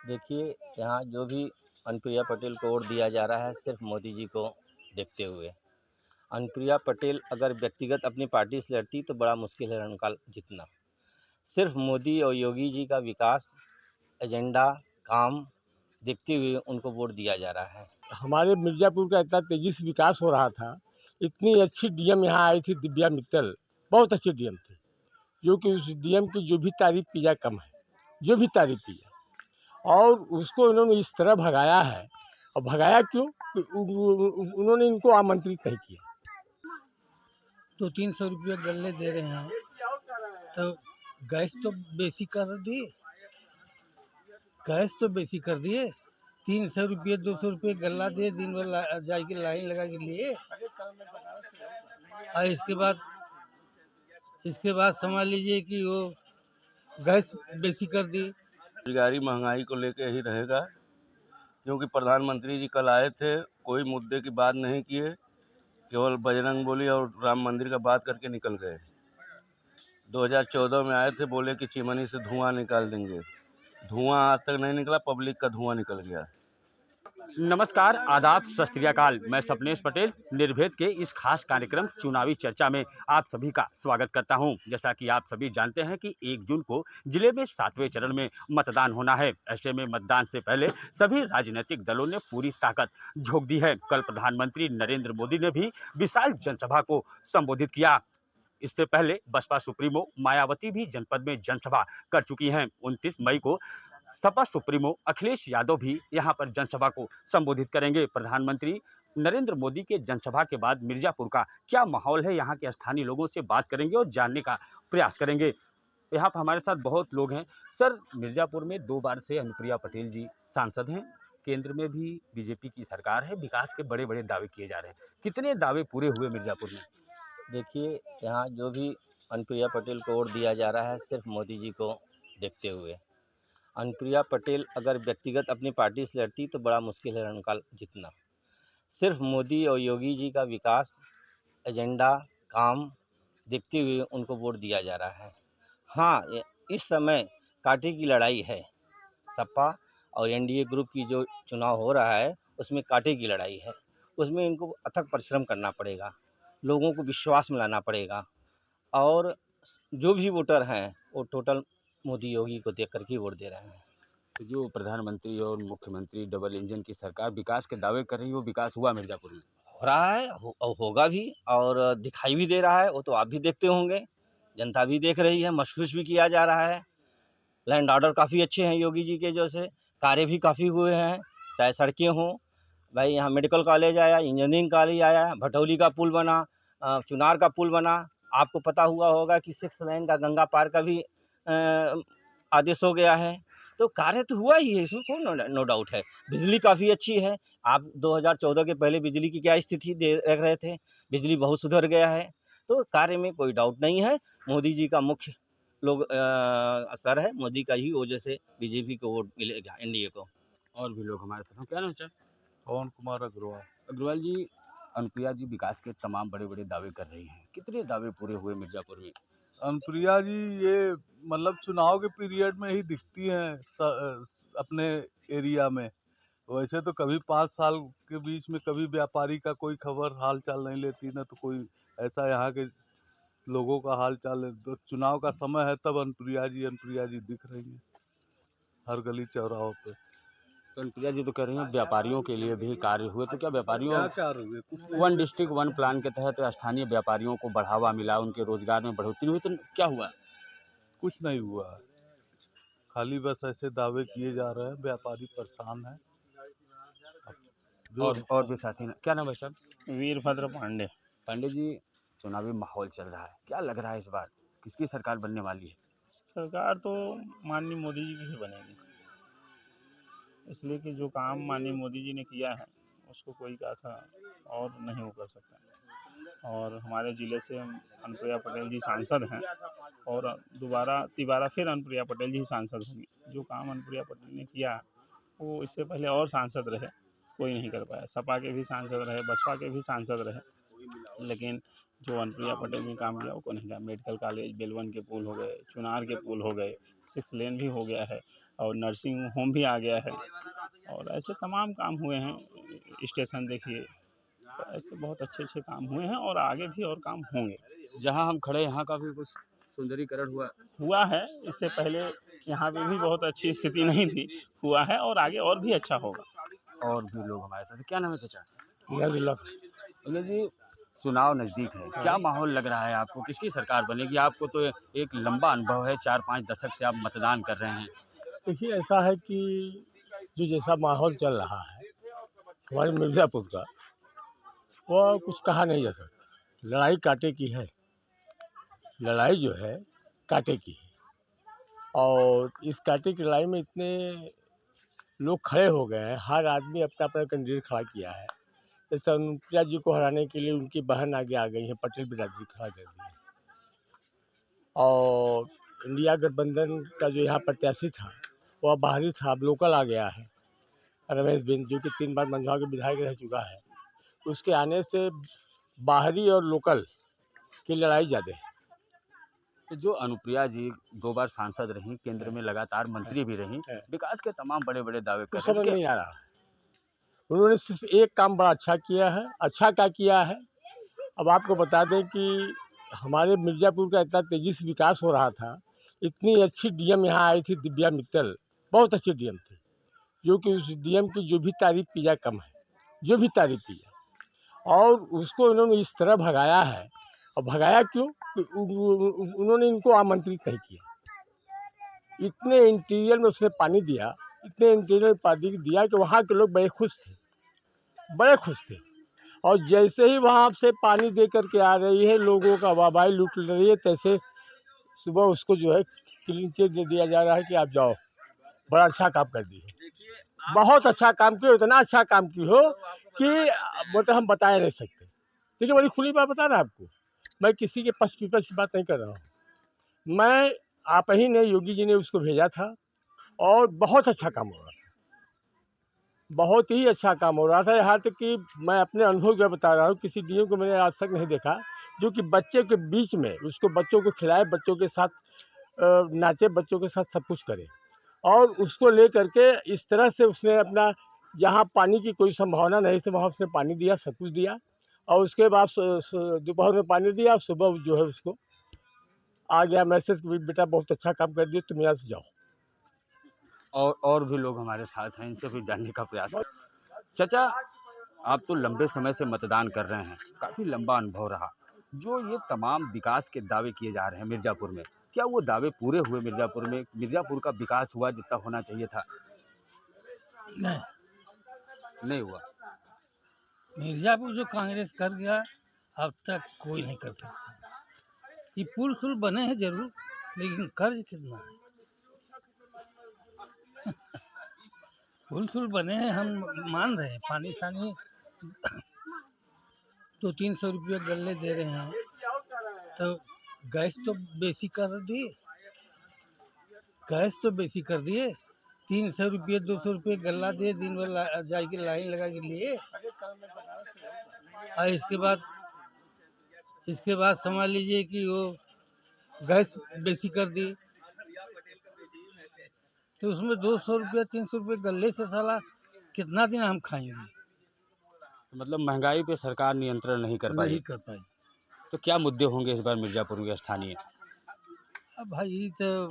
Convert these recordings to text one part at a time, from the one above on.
देखिए, यहाँ जो भी अनुप्रिया पटेल को वोट दिया जा रहा है सिर्फ मोदी जी को देखते हुए। अनुप्रिया पटेल अगर व्यक्तिगत अपनी पार्टी से लड़ती तो बड़ा मुश्किल है उनका जीतना। सिर्फ मोदी और योगी जी का विकास एजेंडा काम देखते हुए उनको वोट दिया जा रहा है। हमारे मिर्ज़ापुर का इतना तेज़ी से विकास हो रहा था, इतनी अच्छी डीएम यहाँ आई थी दिव्या मित्तल, बहुत अच्छी डीएम थी, जो कि उस डीएम की जो भी तारीफ़ की जाए कम है, जो भी तारीफ़ की जाए। और उसको इन्होंने इस तरह भगाया है, और भगाया क्यों? कि उन्होंने इनको आमंत्रित नहीं किया। तो 300 रुपये गल्ले दे रहे हैं, तो गैस तो बेसी कर दिए, गैस तो बेसी कर दिए। 300 रुपये 200 रुपये गल्ला दिए, दिन भर जाके लाइन लगा के लिए, और इसके बाद समझ लीजिए कि वो गैस बेसी कर दिए। बेरोजगारी महंगाई को लेके ही रहेगा, क्योंकि प्रधानमंत्री जी कल आए थे, कोई मुद्दे की बात नहीं किए, केवल बजरंगबली और राम मंदिर का बात करके निकल गए। 2014 में आए थे, बोले कि चिमनी से धुआं निकाल देंगे, धुआं आज तक नहीं निकला, पब्लिक का धुआं निकल गया। नमस्कार, आदाब, सत श्री अकाल। मैं सपनेश पटेल निर्भेद के इस खास कार्यक्रम चुनावी चर्चा में आप सभी का स्वागत करता हूं। जैसा कि आप सभी जानते हैं कि 1 जून को जिले में 7वें चरण में मतदान होना है। ऐसे में मतदान से पहले सभी राजनीतिक दलों ने पूरी ताकत झोंक दी है। कल प्रधानमंत्री नरेंद्र मोदी ने भी विशाल जनसभा को संबोधित किया। इससे पहले बसपा सुप्रीमो मायावती भी जनपद में जनसभा कर चुकी हैं। 29 मई को सपा सुप्रीमो अखिलेश यादव भी यहां पर जनसभा को संबोधित करेंगे। प्रधानमंत्री नरेंद्र मोदी के जनसभा के बाद मिर्जापुर का क्या माहौल है, यहां के स्थानीय लोगों से बात करेंगे और जानने का प्रयास करेंगे। यहाँ पर हमारे साथ बहुत लोग हैं। सर, मिर्जापुर में 2 बार से अनुप्रिया पटेल जी सांसद हैं, केंद्र में भी बीजेपी की सरकार है, विकास के बड़े बड़े दावे किए जा रहे हैं। कितने दावे पूरे हुए मिर्जापुर में? देखिए, यहाँ जो भी अनुप्रिया पटेल को वोट दिया जा रहा है सिर्फ मोदी जी को देखते हुए। अनुप्रिया पटेल अगर व्यक्तिगत अपनी पार्टी से लड़ती तो बड़ा मुश्किल है उनका जीतना। सिर्फ मोदी और योगी जी का विकास एजेंडा काम देखते हुए उनको वोट दिया जा रहा है। हाँ, इस समय कांटे की लड़ाई है। सपा और एनडीए ग्रुप की जो चुनाव हो रहा है उसमें कांटे की लड़ाई है। उसमें इनको अथक परिश्रम करना पड़ेगा, लोगों को विश्वास में लाना पड़ेगा, और जो भी वोटर हैं वो टोटल मोदी योगी को देख कर के वोट दे रहे हैं। तो जो प्रधानमंत्री और मुख्यमंत्री डबल इंजन की सरकार विकास के दावे कर रही है, वो विकास हुआ मिर्जापुर में? हो रहा है, और होगा भी, और दिखाई भी दे रहा है। वो तो आप भी देखते होंगे, जनता भी देख रही है, महसूस भी किया जा रहा है। लैंड ऑर्डर काफ़ी अच्छे हैं योगी जी के, जैसे कार्य भी काफ़ी हुए हैं, चाहे सड़कें हों, भाई यहाँ मेडिकल कॉलेज आया, इंजीनियरिंग कॉलेज आया, भटौली का पुल बना, चुनार का पुल बना। आपको पता हुआ होगा कि 6 लेन का गंगा पार का भी आदेश हो गया है। तो कार्य तो हुआ ही है, इसमें कोई नो डाउट है। बिजली काफ़ी अच्छी है। आप 2014 के पहले बिजली की क्या स्थिति देख रहे थे, बिजली बहुत सुधर गया है। तो कार्य में कोई डाउट नहीं है। मोदी जी का मुख्य लोग असर है, मोदी का ही वजह से बीजेपी को वोट मिलेगा, एनडीए को। और भी लोग हमारे साथ हैं। क्या नाम है? पवन कुमार अग्रवाल। अग्रवाल जी, अनुप्रिया जी विकास के तमाम बड़े बड़े दावे कर रही हैं, कितने दावे पूरे हुए मिर्जापुर में? अनुप्रिया जी ये मतलब चुनाव के पीरियड में ही दिखती हैं अपने एरिया में। वैसे तो कभी 5 साल के बीच में कभी व्यापारी का कोई खबर हाल चाल नहीं लेती, ना तो कोई ऐसा यहाँ के लोगों का हाल चाल है। तो चुनाव का समय है तब अनुप्रिया जी दिख रही हैं हर गली चौराहों पे। तो अनुप्रिया जी तो कह रही हैं व्यापारियों के लिए भी कार्य हुए, तो क्या व्यापारियों क्या हुए? कुछ नहीं वन हुए। डिस्ट्रिक्ट वन प्लान के तहत स्थानीय व्यापारियों को बढ़ावा मिला, उनके रोजगार में बढ़ोतरी हुई, तो क्या हुआ? कुछ नहीं हुआ है, खाली बस ऐसे दावे किए जा रहे हैं, व्यापारी परेशान है। और भी साथी हैं। क्या नाम है सर? वीरभद्र पांडे। पांडे जी, चुनावी माहौल चल रहा है, क्या लग रहा है इस बार किसकी सरकार बनने वाली है? सरकार तो माननीय मोदी जी की ही बनेगी, इसलिए कि जो काम माननीय मोदी जी ने किया है उसको कोई ऐसा और नहीं वो कर सकता। और हमारे ज़िले से अनुप्रिया पटेल जी सांसद हैं, और तिबारा फिर अनुप्रिया पटेल जी सांसद होंगी। जो काम अनुप्रिया पटेल ने किया वो इससे पहले और सांसद रहे, कोई नहीं कर पाया। सपा के भी सांसद रहे, बसपा के भी सांसद रहे, लेकिन जो अनुप्रिया पटेल ने काम किया वो को नहीं किया। मेडिकल कॉलेज, बेलवन के पुल हो गए, चुनार के पुल हो गए, 6 लेन भी हो गया है। और नर्सिंग होम भी आ गया है, और ऐसे तमाम काम हुए हैं। स्टेशन देखिए, तो ऐसे बहुत अच्छे अच्छे काम हुए हैं और आगे भी और काम होंगे। जहाँ हम खड़े यहाँ का भी कुछ सुंदरीकरण हुआ है, इससे पहले यहाँ पे भी बहुत अच्छी स्थिति नहीं थी, हुआ है और आगे और भी अच्छा होगा। और भी लोग हमारे साथ हैं। क्या नाम है चाचा? नजला जी, चुनाव नजदीक है, क्या माहौल लग रहा है आपको? किसकी सरकार बनेगी? आपको तो एक लंबा अनुभव है, 4-5 दशक से आप मतदान कर रहे हैं। देखिए, ऐसा है कि जो जैसा माहौल चल रहा है हमारे मिर्ज़ापुर का, वो कुछ कहा नहीं जा सकता। लड़ाई कांटे की है, लड़ाई जो है कांटे की है, और इस कांटे की लड़ाई में इतने लोग खड़े हो गए हैं, हर आदमी अपना अपना कैंडिडेट खड़ा किया है। जैसे अनुप्रिया जी को हराने के लिए उनकी बहन आगे आ गई है, पटेल बिरादरी खड़ा कर दी है। और इंडिया गठबंधन का जो यहाँ प्रत्याशी था वह बाहरी था, अब लोकल आ गया है, रमेश बिंद, जो कि 3 बार मंझौल के विधायक रह चुका है। उसके आने से बाहरी और लोकल की लड़ाई ज़्यादा है। तो जो अनुप्रिया जी 2 बार सांसद रहीं, केंद्र में लगातार मंत्री भी रहीं, विकास के तमाम बड़े-बड़े दावे कर कुछ रहे समझ हैं। नहीं आ रहा है। उन्होंने सिर्फ एक काम बड़ा अच्छा किया है। अच्छा क्या किया है? अब आपको बता दें कि हमारे मिर्ज़ापुर का इतना तेज़ी से विकास हो रहा था, इतनी अच्छी डीएम यहाँ आई थी दिव्या मित्तल, बहुत अच्छी डीएम थी, जो कि उस डीएम की जो भी तारीफ़ की जाए कम है, जो भी तारीफ़ की जाए। और उसको इन्होंने इस तरह भगाया है, और भगाया क्यों? कि उन्होंने इनको आमंत्रित नहीं किया। इतने इंटीरियर में उसने पानी दिया, इतने इंटीरियर में पानी दिया कि वहाँ के लोग बड़े खुश थे, बड़े खुश थे। और जैसे ही वहाँ से पानी दे करके आ रही है, लोगों का वाहवाही लूट रही है, तैसे सुबह उसको जो है क्लीन चिट दे दिया जा रहा है कि आप जाओ, बड़ा अच्छा काम कर दी है, बहुत अच्छा काम किया, इतना अच्छा काम की हो कि मतलब हम बता नहीं सकते। देखिए, बड़ी खुली बात बता रहा आपको, मैं किसी के पक्ष विपक्ष की बात नहीं कर रहा हूँ। मैं आप ही ने, योगी जी ने उसको भेजा था, और बहुत अच्छा काम हो रहा था, बहुत ही अच्छा काम हो रहा था। यहाँ तक कि मैं अपने अनुभव जो बता रहा हूँ, किसी डीएम को मैंने आज तक नहीं देखा जो कि बच्चे के बीच में उसको बच्चों को खिलाए, बच्चों के साथ नाचे, बच्चों के साथ सब कुछ करे, और उसको ले करके इस तरह से उसने अपना, जहाँ पानी की कोई संभावना नहीं थी वहाँ उसने पानी दिया, सब कुछ दिया। और उसके बाद दोपहर में पानी दिया, सुबह जो है उसको आ गया मैसेज कि बेटा बहुत अच्छा काम कर दिए, तुम यहाँ से जाओ। और भी लोग हमारे साथ हैं, इनसे भी जानने का प्रयास करें। चाचा, आप तो लंबे समय से मतदान कर रहे हैं, काफ़ी लंबा अनुभव रहा। जो ये तमाम विकास के दावे किए जा रहे हैं मिर्ज़ापुर में, क्या वो दावे पूरे हुए मिर्ज़ापुर में? मिर्ज़ापुर का विकास हुआ जितना होना चाहिए था? नहीं, नहीं हुआ। मिर्ज़ापुर जो कांग्रेस कर गया, अब तक कोई नहीं कर सकता। ये पुल बने हैं जरूर, लेकिन कर्ज कितना है? पुल बने हैं, हम मान रहे हैं, पानी सानी 200-300 रुपये गल्ले दे रहे हैं, तो गैस तो बेसी कर दिए, गैस तो बेसी कर दिए। 300 रुपये 200 रुपये गल्ला दिए, दिन भर जाके लाइन लगा के लिए, और इसके बाद समझ लीजिए कि वो गैस बेसी कर दी, तो उसमें 200 रुपये 300 रुपये गल्ले से साला कितना दिन हम खाएंगे? मतलब महंगाई पे सरकार नियंत्रण नहीं कर पाई। तो क्या मुद्दे होंगे इस बार मिर्ज़ापुर में स्थानीय? अब भाई तो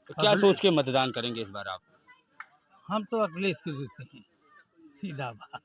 क्या सोच के मतदान करेंगे इस बार आप? हम तो अखिलेश के देते हैं, सीधा बात।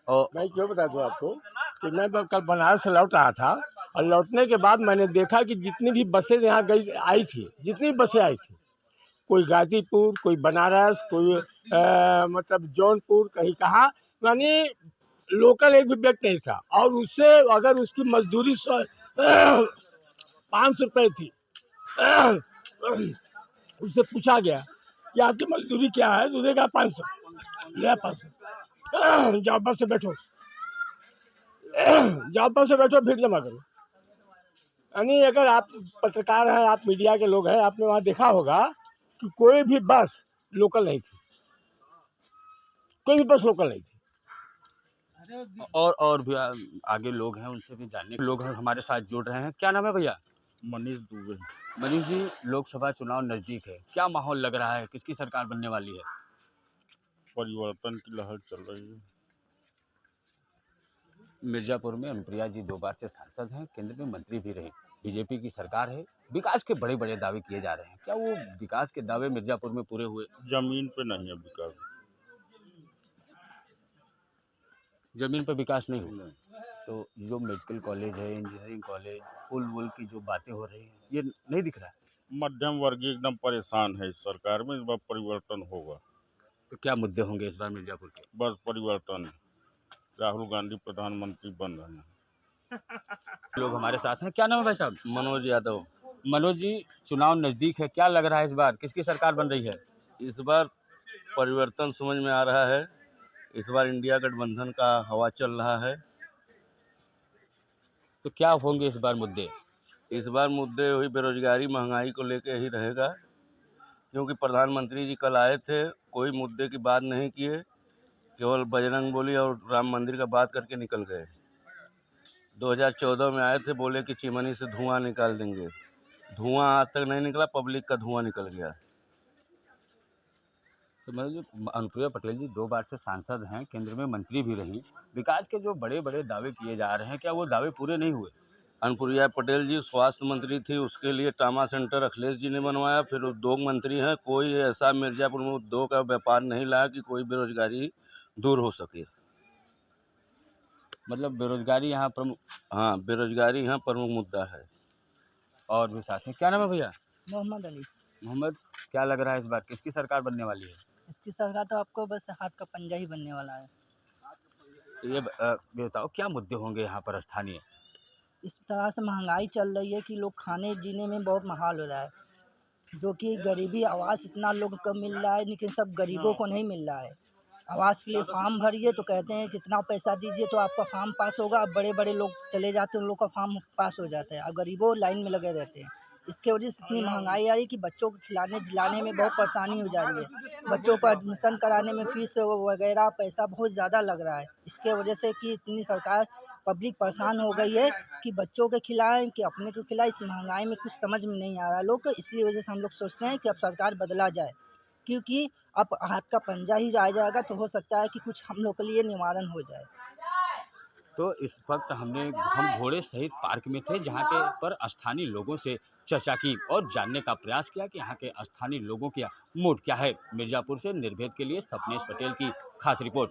और मैं क्यों बता दूँ आपको कि मैं कल बनारस से लौट रहा था, और लौटने के बाद मैंने देखा कि जितनी भी बसें यहाँ गई आई थी, जितनी बसें आई थी, कोई गाजीपुर, कोई बनारस, कोई मतलब जौनपुर, कहीं कहाँ, यानी लोकल एक भी व्यक्ति नहीं था। और उससे अगर उसकी मजदूरी 500 रुपये थी, उससे पूछा गया कि आपकी मजदूरी क्या है, तो उसने कहा 500, लिया 500, जाओ बस से बैठो, जाओ बस से बैठो, फिर जमा करो। यानी अगर आप पत्रकार हैं, आप मीडिया के लोग हैं, आपने वहाँ देखा होगा कि कोई भी बस लोकल नहीं थी, कोई भी बस लोकल नहीं थी। और भी आगे लोग हैं, उनसे भी जानने लोग हैं हमारे साथ जुड़ रहे हैं। क्या नाम है भैया? मनीष दुबे। मनीष जी, लोकसभा चुनाव नजदीक है, क्या माहौल लग रहा है, किसकी सरकार बनने वाली है? परिवर्तन की लहर चल रही है। मिर्जापुर में अनुप्रिया जी 2 बार से सांसद हैं, केंद्र में मंत्री भी रही, बीजेपी की सरकार है, विकास के बड़े बड़े दावे किए जा रहे हैं, क्या वो विकास के दावे मिर्जापुर में पूरे हुए? जमीन पे नहीं है विकास। जमीन पर विकास नहीं हुआ। तो जो मेडिकल कॉलेज है, इंजीनियरिंग कॉलेज, पुल वुल की जो बातें हो रही हैं, ये नहीं दिख रहा है। मध्यम वर्गीय एकदम परेशान है इस सरकार में। इस बार परिवर्तन होगा। तो क्या मुद्दे होंगे इस बार मिर्जापुर के? बस परिवर्तन है। राहुल गांधी प्रधानमंत्री बन रहे हैं। लोग हमारे साथ हैं, क्या नाम है भाई साहब? मनोज यादव। मनोज जी, चुनाव नजदीक है, क्या लग रहा है इस बार किसकी सरकार बन रही है? इस बार परिवर्तन समझ में आ रहा है। इस बार इंडिया गठबंधन का हवा चल रहा है। तो क्या होंगे इस बार मुद्दे? इस बार मुद्दे वही बेरोजगारी महंगाई को लेके ही रहेगा, क्योंकि प्रधानमंत्री जी कल आए थे, कोई मुद्दे की बात नहीं किए, केवल बजरंग बली और राम मंदिर का बात करके निकल गए। 2014 में आए थे, बोले कि चिमनी से धुआं निकाल देंगे। धुआं आज तक नहीं निकला, पब्लिक का धुआं निकल गया। तो मतलब जो अनुप्रिया पटेल जी 2 बार से सांसद हैं, केंद्र में मंत्री भी रही, विकास के जो बड़े बड़े दावे किए जा रहे हैं, क्या वो दावे पूरे नहीं हुए? अनुप्रिया पटेल जी स्वास्थ्य मंत्री थी, उसके लिए ट्रामा सेंटर अखिलेश जी ने बनवाया। फिर उद्योग मंत्री हैं, कोई ऐसा मिर्जापुर में उद्योग का व्यापार नहीं लाया कि कोई बेरोजगारी दूर हो सके। मतलब बेरोजगारी यहाँ प्रमुख। हाँ, बेरोजगारी यहाँ प्रमुख मुद्दा है। और भी साथ हैं, क्या नाम है भैया? मोहम्मद अली। मोहम्मद, क्या लग रहा है इस बार किसकी सरकार बनने वाली है? इसकी सरकार तो आपको बस हाथ का पंजा ही बनने वाला है। ये बताओ क्या मुद्दे होंगे यहाँ पर स्थानीय? इस तरह से महंगाई चल रही है कि लोग खाने जीने में बहुत महाल हो रहा है, जो कि गरीबी आवास इतना लोगों को मिल रहा है, लेकिन सब गरीबों को नहीं मिल रहा है। आवास के लिए फॉर्म भरिए तो कहते हैं कितना पैसा दीजिए तो आपका फॉर्म पास होगा। अब बड़े बड़े लोग चले जाते हैं, उन लोग का फॉर्म पास हो जाता है, अब गरीबों लाइन में लगे रहते हैं। इसके वजह से इतनी महंगाई आ रही है कि बच्चों को खिलाने जिलाने में बहुत परेशानी हो जा रही है। बच्चों को एडमिशन कराने में फीस वगैरह पैसा बहुत ज़्यादा लग रहा है। इसके वजह से कि इतनी सरकार पब्लिक परेशान हो गई है कि बच्चों को खिलाएं कि अपने को खिलाएं। इस महंगाई में कुछ समझ में नहीं आ रहा है लोग को। इसलिए वजह से हम लोग सोचते हैं कि अब सरकार बदला जाए, क्योंकि अब हाथ का पंजा ही आ जाएगा तो हो सकता है कि कुछ हम लोग के लिए निवारण हो जाए। तो इस वक्त हम घोड़े सहित पार्क में थे, जहाँ के पर स्थानीय लोगों से चर्चा की और जानने का प्रयास किया कि यहाँ के स्थानीय लोगों का मूड क्या है। मिर्जापुर से निर्भेद के लिए सपनेश पटेल की खास रिपोर्ट।